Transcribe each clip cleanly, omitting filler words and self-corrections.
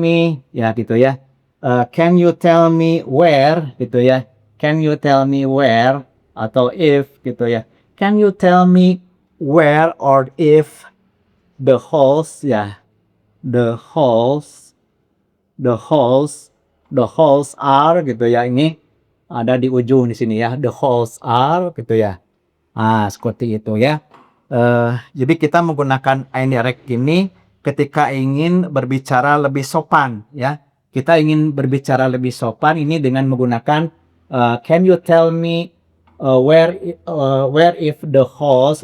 me ya gitu ya. Can you tell me where gitu ya. Can you tell me where atau if gitu ya. Can you tell me where or if the holes ya. The holes the holes the holes are gitu ya. Ini ada di ujung di sini ya. The holes are gitu ya. Seperti itu ya. Jadi kita menggunakan indirect ini ketika ingin berbicara lebih sopan ya. Kita ingin berbicara lebih sopan ini dengan menggunakan can you tell me where if the halls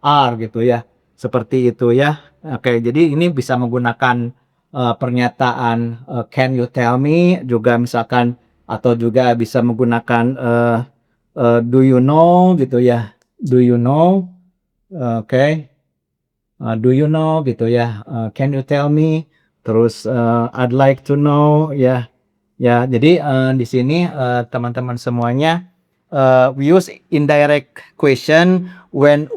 are gitu ya. Seperti itu ya. Oke, jadi ini bisa menggunakan pernyataan can you tell me juga misalkan atau juga bisa menggunakan do you know gitu ya. Do you know? Oke. Do you know gitu ya. Can you tell me? Terus I'd like to know ya. Ya, jadi di sini teman-teman semuanya we use indirect question when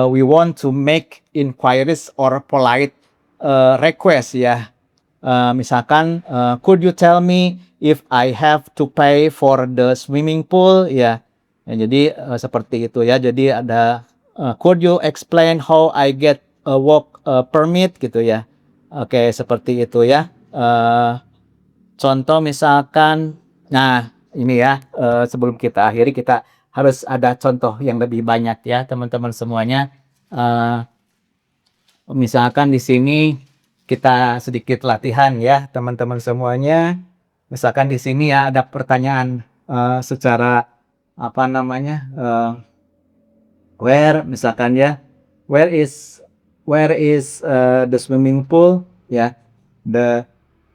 we want to make inquiries or polite request ya. Misalkan could you tell me if I have to pay for the swimming pool ya. Ya, jadi seperti itu ya. Jadi ada could you explain how I get a work permit gitu ya. Oke, seperti itu ya. Contoh misalkan, nah ini ya sebelum kita akhiri kita harus ada contoh yang lebih banyak ya teman-teman semuanya. Eh, Misalkan di sini kita sedikit latihan ya teman-teman semuanya. Misalkan di sini ya ada pertanyaan secara apa namanya where misalkan ya where is the swimming pool ya, the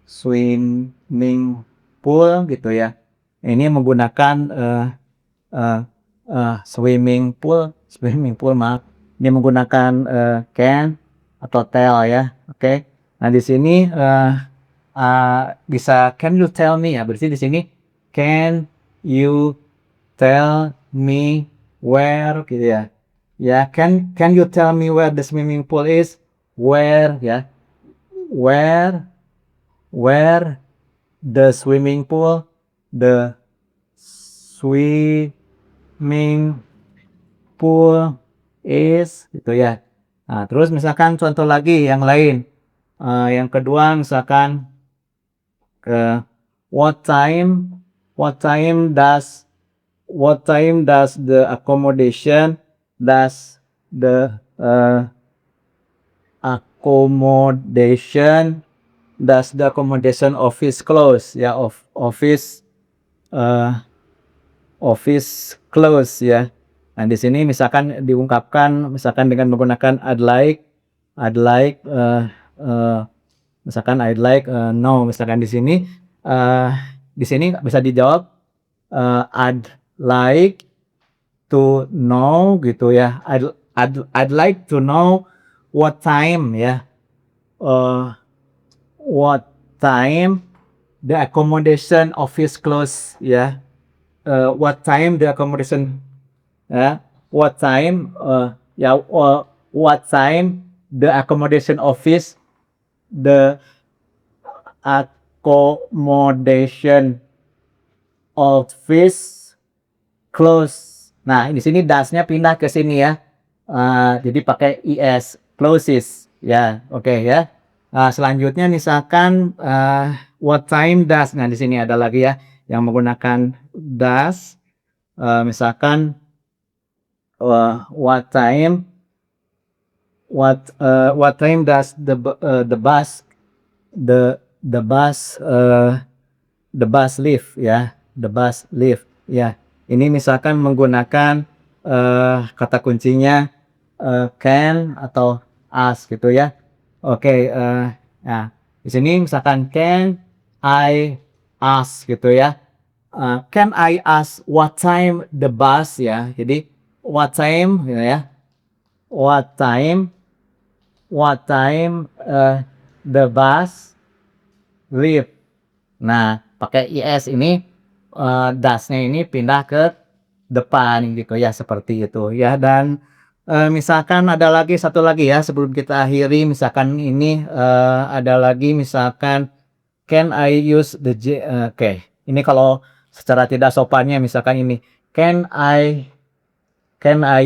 swimming pool gitu ya. Ini menggunakan uh, swimming pool maaf. Ini menggunakan can atau tell ya. Oke. Nah di sini bisa can you tell me ya. Berarti di sini can you tell me where gitu ya. Ya, can you tell me where the swimming pool is? Where ya. Where the swimming pool, the swimming pool is gitu ya. Nah, terus misalkan contoh lagi yang lain. Yang kedua misalkan ke what time what time does the accommodation does the accommodation office close ya office close ya. Nah di sini misalkan diungkapkan misalkan dengan menggunakan I'd like misalkan I'd like no misalkan uh, di sini bisa dijawab I'd like to know gitu ya. I'd like to know what time ya. What time the accommodation office close ya. What time the accommodation ya. What time what time the accommodation office close. Nah, di sini dasnya pindah ke sini ya. Jadi pakai is closes ya. Oke ya. Selanjutnya misalkan what time does. Nah, di sini ada lagi ya yang menggunakan does. Misalkan what time does the bus leave ya. The bus leave ya. Ini misalkan menggunakan kata kuncinya can atau ask gitu ya. Oke, nah di sini misalkan can I ask gitu ya. Can I ask what time the bus ya. Jadi what time gitu ya. What time the bus leave. Nah, pakai is ini dasnya ini pindah ke depan gitu ya seperti itu ya. Dan Misalkan ada lagi satu lagi ya sebelum kita akhiri, misalkan ini ada lagi misalkan can I use the oke. Ini kalau secara tidak sopannya misalkan ini can I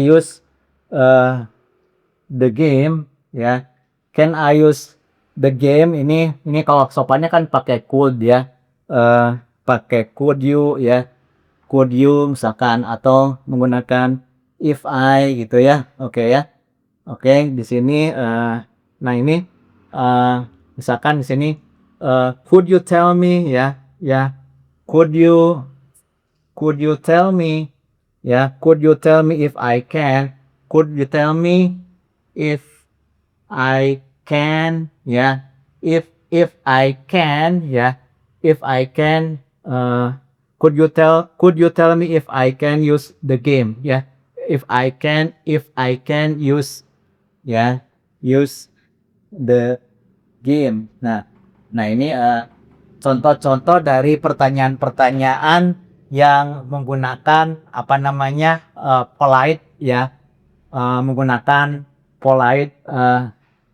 use the game ya. Can I use the game ini kalau sopannya kan pakai could ya. Pakai could you ya. Could you misalkan atau menggunakan if I gitu ya. Oke ya. Oke, di sini nah ini misalkan di sini could you tell me ya ya could you tell me ya could you tell me if I can could you tell me if I can ya if I can ya if I can could you tell me if I can use the game ya if I can use ya use the game. Nah ini contoh-contoh dari pertanyaan-pertanyaan yang menggunakan apa namanya polite ya menggunakan polite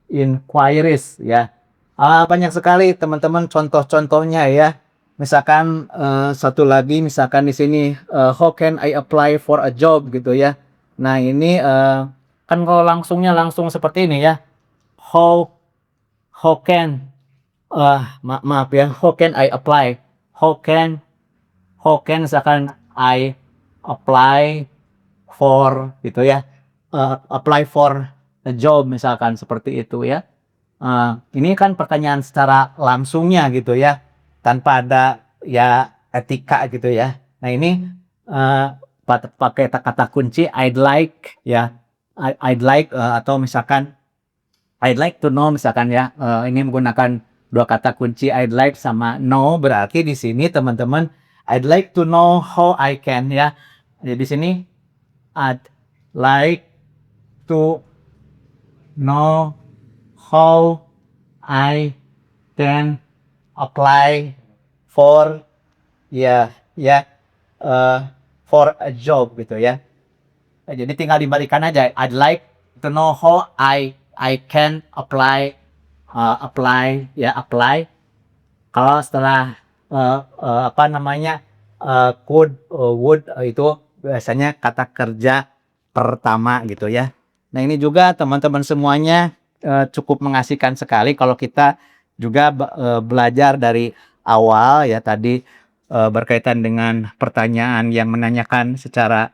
inquiries ya. Banyak sekali teman-teman contoh-contohnya ya. Misalkan satu lagi misalkan di sini how can I apply for a job gitu ya. Nah ini kan kalau langsung seperti ini ya. How can maaf ya, how can I apply? How can misalkan I apply for gitu ya. Apply for a job misalkan seperti itu ya. Ini kan pertanyaan secara langsungnya gitu ya, tanpa ada ya etika gitu ya. Nah ini pakai kata kunci I'd like ya, I'd like atau misalkan I'd like to know misalkan ya, ini menggunakan dua kata kunci I'd like sama know, berarti di sini teman-teman I'd like to know how I can ya. Jadi di sini I'd like to know how I can apply for ya ya for a job gitu ya. Jadi tinggal dibalikan aja. I'd like to know how I can apply ya apply. Kalau setelah apa namanya could would itu biasanya kata kerja pertama gitu ya. Nah ini juga teman-teman semuanya cukup mengasihkan sekali kalau kita juga belajar dari awal ya tadi berkaitan dengan pertanyaan yang menanyakan secara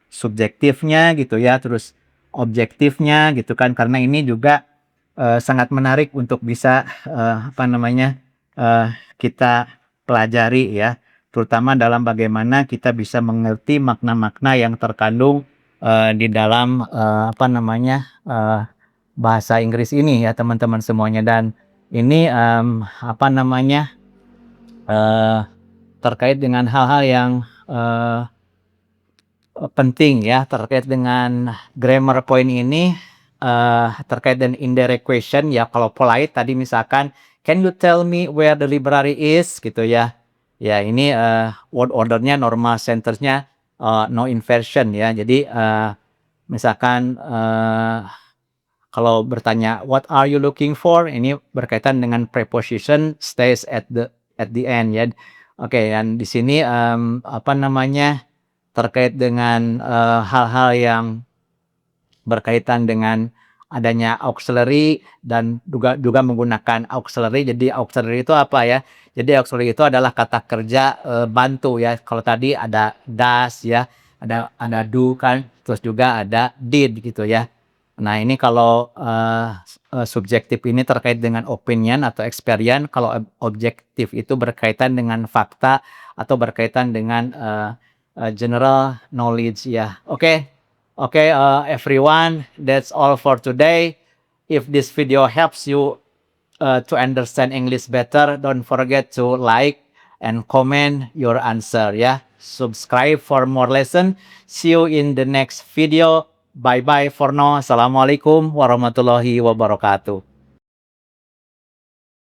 subjektifnya gitu ya, terus objektifnya gitu kan, karena ini juga sangat menarik untuk bisa apa namanya kita pelajari ya, terutama dalam bagaimana kita bisa mengerti makna-makna yang terkandung di dalam apa namanya bahasa Inggris ini ya teman-teman semuanya. Dan ini apa namanya terkait dengan hal-hal yang penting ya terkait dengan grammar point ini, terkait dengan indirect question ya. Kalau polite tadi misalkan can you tell me where the library is gitu ya. Ya ini word ordernya normal sentence-nya no inversion ya. Jadi misalkan kalau bertanya what are you looking for, ini berkaitan dengan preposition stays at the end ya. Oke, dan di sini apa namanya terkait dengan hal-hal yang berkaitan dengan adanya auxiliary dan juga menggunakan auxiliary. Jadi auxiliary itu apa ya? Jadi auxiliary itu adalah kata kerja bantu ya. Kalau tadi ada does ya, ada do kan, terus juga ada did gitu ya. Nah ini kalau subjektif ini terkait dengan opinion atau experience, kalau objektif itu berkaitan dengan fakta atau berkaitan dengan general knowledge ya. Oke, everyone, that's all for today. If this video helps you to understand English better, don't forget to like and comment your answer ya. Subscribe for more lesson. See you in the next video. Bye bye for now. Assalamualaikum warahmatullahi wabarakatuh.